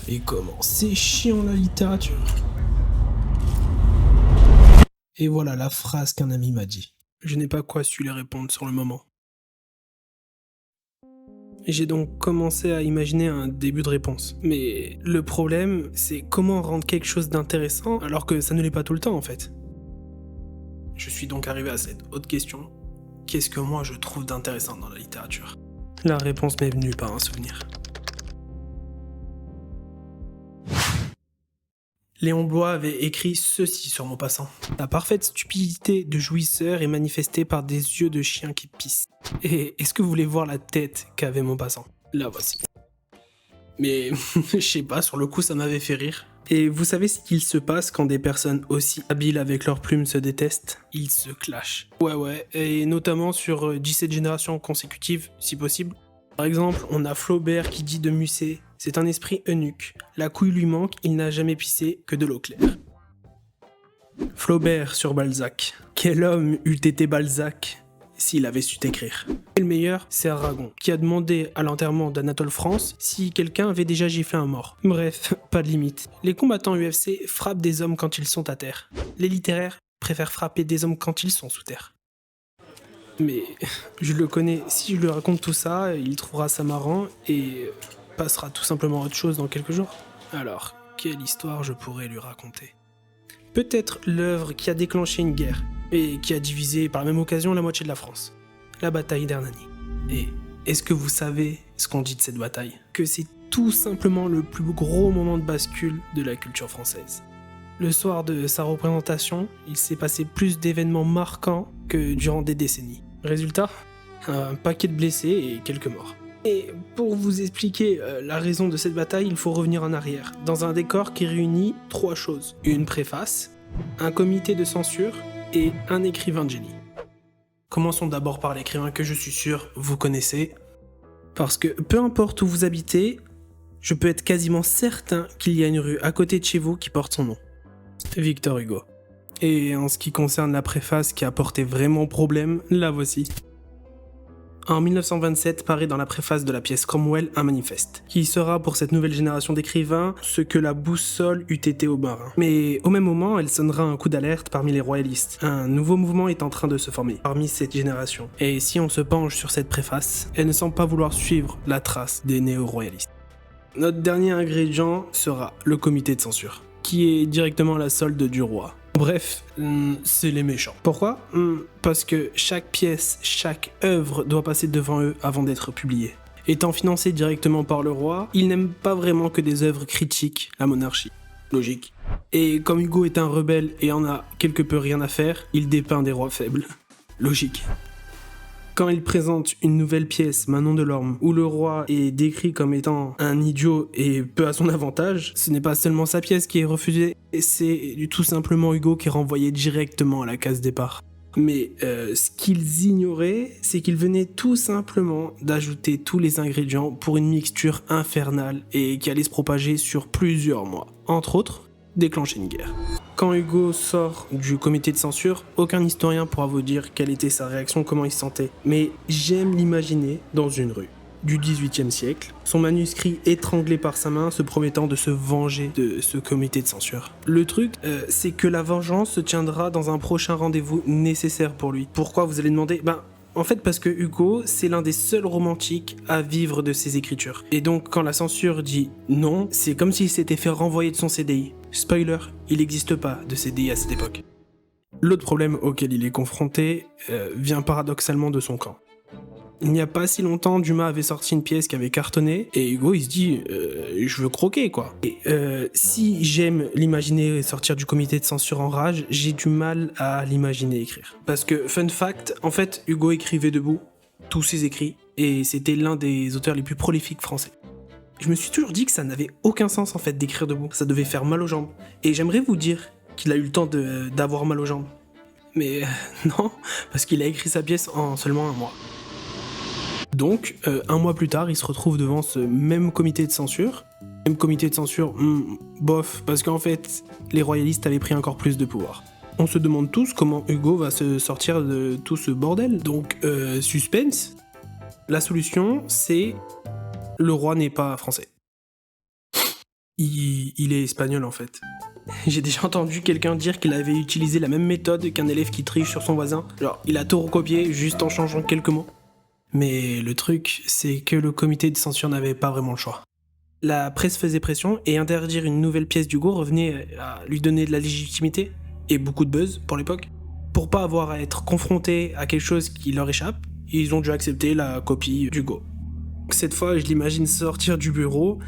Et comment c'est chiant la littérature. Et voilà la phrase qu'un ami m'a dit. Je n'ai pas quoi su lui répondre sur le moment. J'ai donc commencé à imaginer un début de réponse. Mais le problème, c'est comment rendre quelque chose d'intéressant alors que ça ne l'est pas tout le temps en fait. Je suis donc arrivé à cette autre question. Qu'est-ce que moi je trouve d'intéressant dans la littérature? La réponse m'est venue par un souvenir. Léon Bloy avait écrit ceci sur Maupassant. La parfaite stupidité de jouisseur est manifestée par des yeux de chien qui pissent. Et est-ce que vous voulez voir la tête qu'avait Maupassant? La voici. Mais je sais pas, sur le coup ça m'avait fait rire. Et vous savez ce qu'il se passe quand des personnes aussi habiles avec leurs plumes se détestent? Ils se clashent. Ouais, et notamment sur 17 générations consécutives, si possible. Par exemple, on a Flaubert qui dit de Musset: c'est un esprit eunuque. La couille lui manque, il n'a jamais pissé que de l'eau claire. Flaubert sur Balzac. Quel homme eût été Balzac s'il avait su écrire? Et le meilleur, c'est Aragon, qui a demandé à l'enterrement d'Anatole France si quelqu'un avait déjà giflé un mort. Bref, pas de limite. Les combattants UFC frappent des hommes quand ils sont à terre. Les littéraires préfèrent frapper des hommes quand ils sont sous terre. Mais je le connais, si je lui raconte tout ça, il trouvera ça marrant et passera tout simplement à autre chose dans quelques jours. Alors, quelle histoire je pourrais lui raconter? Peut-être l'œuvre qui a déclenché une guerre et qui a divisé par la même occasion la moitié de la France. La bataille d'Hernani. Et est-ce que vous savez ce qu'on dit de cette bataille? Que c'est tout simplement le plus gros moment de bascule de la culture française. Le soir de sa représentation, il s'est passé plus d'événements marquants que durant des décennies. Résultat, un paquet de blessés et quelques morts. Et pour vous expliquer la raison de cette bataille, il faut revenir en arrière, dans un décor qui réunit 3 choses. Une préface, un comité de censure et un écrivain de génie. Commençons d'abord par l'écrivain que je suis sûr vous connaissez, parce que peu importe où vous habitez, je peux être quasiment certain qu'il y a une rue à côté de chez vous qui porte son nom. Victor Hugo. Et en ce qui concerne la préface qui a porté vraiment problème, la voici. En 1927 paraît dans la préface de la pièce Cromwell un manifeste, qui sera pour cette nouvelle génération d'écrivains ce que la boussole eût été au marin. Mais au même moment, elle sonnera un coup d'alerte parmi les royalistes. Un nouveau mouvement est en train de se former parmi cette génération. Et si on se penche sur cette préface, elle ne semble pas vouloir suivre la trace des néo-royalistes. Notre dernier ingrédient sera le comité de censure, qui est directement la solde du roi. Bref, c'est les méchants. Pourquoi? Parce que chaque pièce, chaque œuvre doit passer devant eux avant d'être publiée. Étant financé directement par le roi, ils n'aiment pas vraiment que des œuvres critiquent la monarchie. Logique. Et comme Hugo est un rebelle et en a quelque peu rien à faire, il dépeint des rois faibles. Logique. Quand il présente une nouvelle pièce, Manon Delorme, où le roi est décrit comme étant un idiot et peu à son avantage, ce n'est pas seulement sa pièce qui est refusée, c'est tout simplement Hugo qui est renvoyé directement à la case départ. Mais ce qu'ils ignoraient, c'est qu'ils venaient tout simplement d'ajouter tous les ingrédients pour une mixture infernale et qui allait se propager sur plusieurs mois. Entre autres, déclencher une guerre. Quand Hugo sort du comité de censure, aucun historien pourra vous dire quelle était sa réaction, comment il se sentait. Mais j'aime l'imaginer dans une rue du XVIIIe siècle, son manuscrit étranglé par sa main, se promettant de se venger de ce comité de censure. Le truc, c'est que la vengeance se tiendra dans un prochain rendez-vous nécessaire pour lui. Pourquoi, vous allez demander? En fait, parce que Hugo, c'est l'un des seuls romantiques à vivre de ses écritures. Et donc, quand la censure dit non, c'est comme s'il s'était fait renvoyer de son CDI. Spoiler, il n'existe pas de CDI à cette époque. L'autre problème auquel il est confronté vient paradoxalement de son camp. Il n'y a pas si longtemps, Dumas avait sorti une pièce qui avait cartonné, et Hugo il se dit je veux croquer quoi. Et si j'aime l'imaginer sortir du comité de censure en rage, j'ai du mal à l'imaginer écrire. Parce que, fun fact, en fait, Hugo écrivait debout, tous ses écrits, et c'était l'un des auteurs les plus prolifiques français. Je me suis toujours dit que ça n'avait aucun sens en fait d'écrire debout, ça devait faire mal aux jambes. Et j'aimerais vous dire qu'il a eu le temps d'avoir mal aux jambes. Mais non, parce qu'il a écrit sa pièce en seulement un mois. Donc, un mois plus tard, il se retrouve devant ce même comité de censure. Même comité de censure, bof, parce qu'en fait, les royalistes avaient pris encore plus de pouvoir. On se demande tous comment Hugo va se sortir de tout ce bordel. Donc, suspense. La solution, c'est le roi n'est pas français. Il est espagnol en fait. J'ai déjà entendu quelqu'un dire qu'il avait utilisé la même méthode qu'un élève qui triche sur son voisin. Genre, il a tout recopié juste en changeant quelques mots. Mais le truc, c'est que le comité de censure n'avait pas vraiment le choix. La presse faisait pression et interdire une nouvelle pièce d'Hugo revenait à lui donner de la légitimité et beaucoup de buzz pour l'époque. Pour pas avoir à être confronté à quelque chose qui leur échappe, ils ont dû accepter la copie d'Hugo. Cette fois, je l'imagine sortir du bureau,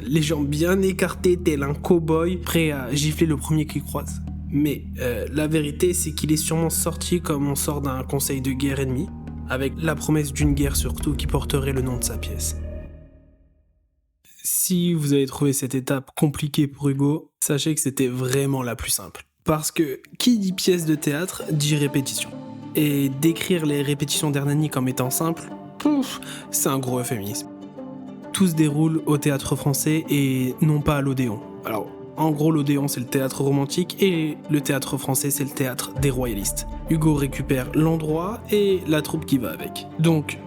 les jambes bien écartées tel un cow-boy, prêt à gifler le premier qui croise. Mais la vérité, c'est qu'il est sûrement sorti comme on sort d'un conseil de guerre ennemi, avec la promesse d'une guerre surtout qui porterait le nom de sa pièce. Si vous avez trouvé cette étape compliquée pour Hugo, sachez que c'était vraiment la plus simple. Parce que qui dit pièce de théâtre dit répétition. Et décrire les répétitions d'Hernani comme étant simples, c'est un gros euphémisme. Tout se déroule au théâtre français et non pas à l'Odéon. Alors, en gros, l'Odéon c'est le théâtre romantique et le théâtre français c'est le théâtre des royalistes. Hugo récupère l'endroit et la troupe qui va avec. Donc,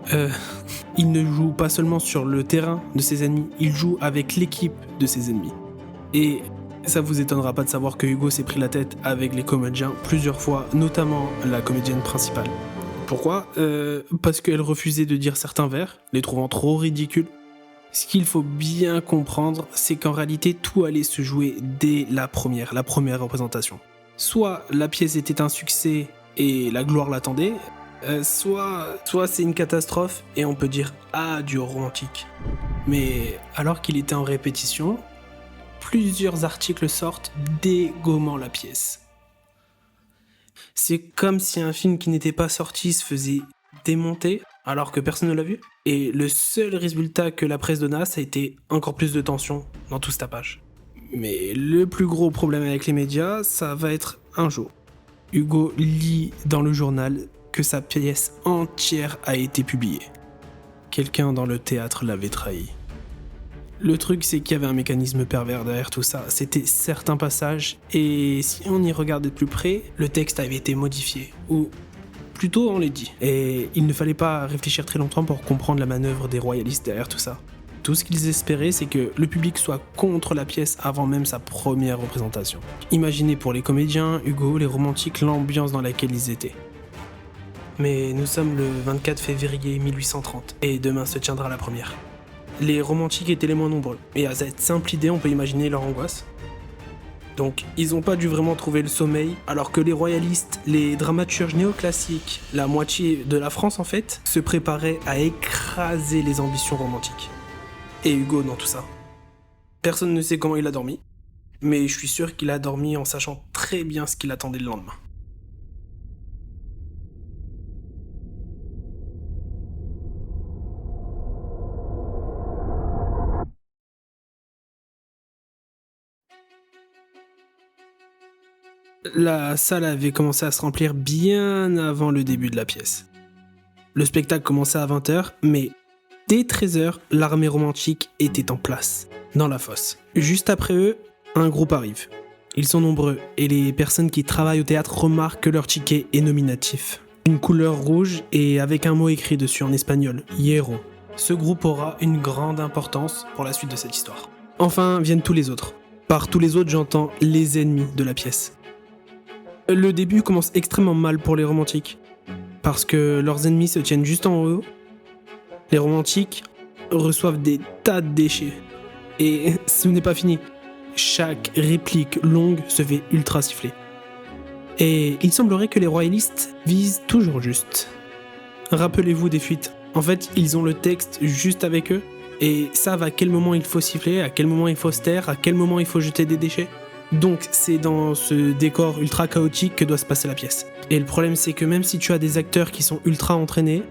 il ne joue pas seulement sur le terrain de ses ennemis, il joue avec l'équipe de ses ennemis. Et ça vous étonnera pas de savoir que Hugo s'est pris la tête avec les comédiens plusieurs fois, notamment la comédienne principale. Pourquoi ? Parce qu'elle refusait de dire certains vers, les trouvant trop ridicules. Ce qu'il faut bien comprendre, c'est qu'en réalité, tout allait se jouer dès la première représentation. Soit la pièce était un succès et la gloire l'attendait, soit c'est une catastrophe et on peut dire adieu au romantique. Mais alors qu'il était en répétition, plusieurs articles sortent dégommant la pièce. C'est comme si un film qui n'était pas sorti se faisait démonter alors que personne ne l'a vu. Et le seul résultat que la presse donna, ça a été encore plus de tension dans tout ce tapage. Mais le plus gros problème avec les médias, ça va être un jour. Hugo lit dans le journal que sa pièce entière a été publiée. Quelqu'un dans le théâtre l'avait trahi. Le truc, c'est qu'il y avait un mécanisme pervers derrière tout ça. C'était certains passages, et si on y regardait de plus près, le texte avait été modifié. Ou plutôt, on l'a dit. Et il ne fallait pas réfléchir très longtemps pour comprendre la manœuvre des royalistes derrière tout ça. Tout ce qu'ils espéraient, c'est que le public soit contre la pièce avant même sa première représentation. Imaginez pour les comédiens, Hugo, les romantiques, l'ambiance dans laquelle ils étaient. Mais nous sommes le 24 février 1830, et demain se tiendra la première. Les romantiques étaient les moins nombreux, et à cette simple idée, on peut imaginer leur angoisse. Donc, ils n'ont pas dû vraiment trouver le sommeil, alors que les royalistes, les dramaturges néoclassiques, la moitié de la France en fait, se préparaient à écraser les ambitions romantiques. Et Hugo dans tout ça. Personne ne sait comment il a dormi, mais je suis sûr qu'il a dormi en sachant très bien ce qu'il attendait le lendemain. La salle avait commencé à se remplir bien avant le début de la pièce. Le spectacle commençait à 20h, mais dès 13h, l'armée romantique était en place, dans la fosse. Juste après eux, un groupe arrive. Ils sont nombreux, et les personnes qui travaillent au théâtre remarquent que leur ticket est nominatif. Une couleur rouge et avec un mot écrit dessus en espagnol, Hierro. Ce groupe aura une grande importance pour la suite de cette histoire. Enfin viennent tous les autres. Par tous les autres, j'entends les ennemis de la pièce. Le début commence extrêmement mal pour les romantiques, parce que leurs ennemis se tiennent juste en haut. Les romantiques reçoivent des tas de déchets. Et ce n'est pas fini. Chaque réplique longue se fait ultra siffler. Et il semblerait que les royalistes visent toujours juste. Rappelez-vous des fuites. En fait, ils ont le texte juste avec eux, et savent à quel moment il faut siffler, à quel moment il faut se taire, à quel moment il faut jeter des déchets. Donc c'est dans ce décor ultra chaotique que doit se passer la pièce. Et le problème c'est que même si tu as des acteurs qui sont ultra entraînés,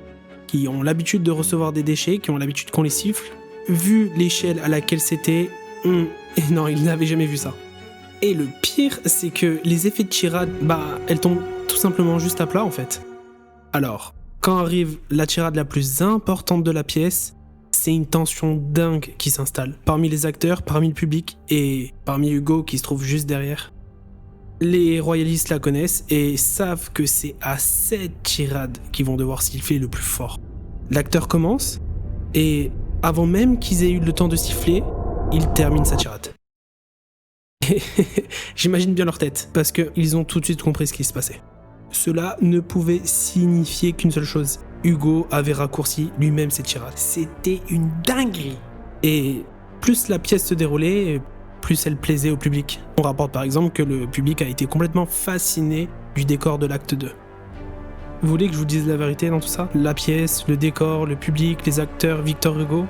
qui ont l'habitude de recevoir des déchets, qui ont l'habitude qu'on les siffle, vu l'échelle à laquelle c'était, et non, ils n'avaient jamais vu ça. Et le pire c'est que les effets de tirade, elles tombent tout simplement juste à plat en fait. Alors, quand arrive la tirade la plus importante de la pièce, c'est une tension dingue qui s'installe parmi les acteurs, parmi le public et parmi Hugo qui se trouve juste derrière. Les royalistes la connaissent et savent que c'est à cette tirade qu'ils vont devoir siffler le plus fort. L'acteur commence et avant même qu'ils aient eu le temps de siffler, il termine sa tirade. J'imagine bien leur tête, parce qu'ils ont tout de suite compris ce qui se passait. Cela ne pouvait signifier qu'une seule chose. Hugo avait raccourci lui-même ses tirades. C'était une dinguerie. Et plus la pièce se déroulait, plus elle plaisait au public. On rapporte par exemple que le public a été complètement fasciné du décor de l'acte 2. Vous voulez que je vous dise la vérité dans tout ça? La pièce, le décor, le public, les acteurs, Victor Hugo,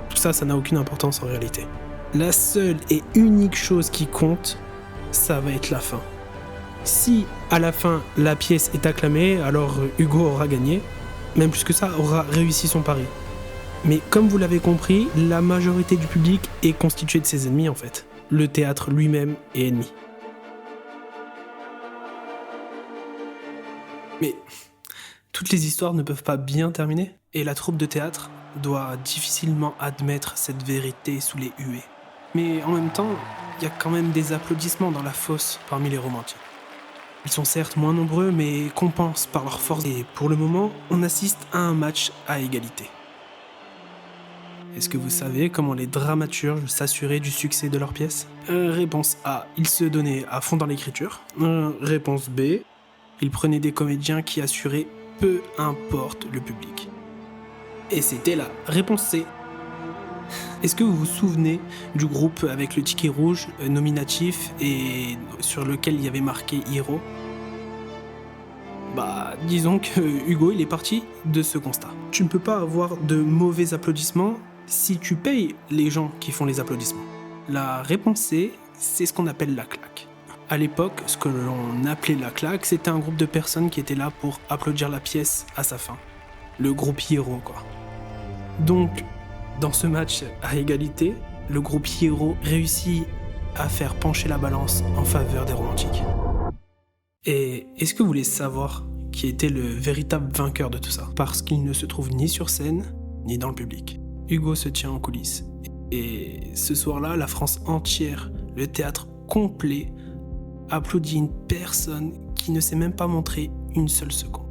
tout ça, ça n'a aucune importance en réalité. La seule et unique chose qui compte, ça va être la fin. Si à la fin la pièce est acclamée, alors Hugo aura gagné, même plus que ça, aura réussi son pari. Mais comme vous l'avez compris, la majorité du public est constituée de ses ennemis en fait. Le théâtre lui-même est ennemi. Mais toutes les histoires ne peuvent pas bien terminer, et la troupe de théâtre doit difficilement admettre cette vérité sous les huées. Mais en même temps, il y a quand même des applaudissements dans la fosse parmi les romantiques. Ils sont certes moins nombreux, mais compensent par leur force. Et pour le moment, on assiste à un match à égalité. Est-ce que vous savez comment les dramaturges s'assuraient du succès de leur pièce? Réponse A, ils se donnaient à fond dans l'écriture. Réponse B, ils prenaient des comédiens qui assuraient peu importe le public. Et c'était la réponse C. Est-ce que vous vous souvenez du groupe avec le ticket rouge nominatif et sur lequel il y avait marqué Hiro? Disons que Hugo, il est parti de ce constat. Tu ne peux pas avoir de mauvais applaudissements si tu payes les gens qui font les applaudissements. La réponse C, c'est ce qu'on appelle la claque. À l'époque, ce que l'on appelait la claque, c'était un groupe de personnes qui étaient là pour applaudir la pièce à sa fin. Le groupe Hiro, quoi. Donc, dans ce match à égalité, le groupe Hiro réussit à faire pencher la balance en faveur des romantiques. Et est-ce que vous voulez savoir qui était le véritable vainqueur de tout ça? Parce qu'il ne se trouve ni sur scène, ni dans le public. Hugo se tient en coulisses. Et ce soir-là, la France entière, le théâtre complet, applaudit une personne qui ne s'est même pas montrée une seule seconde.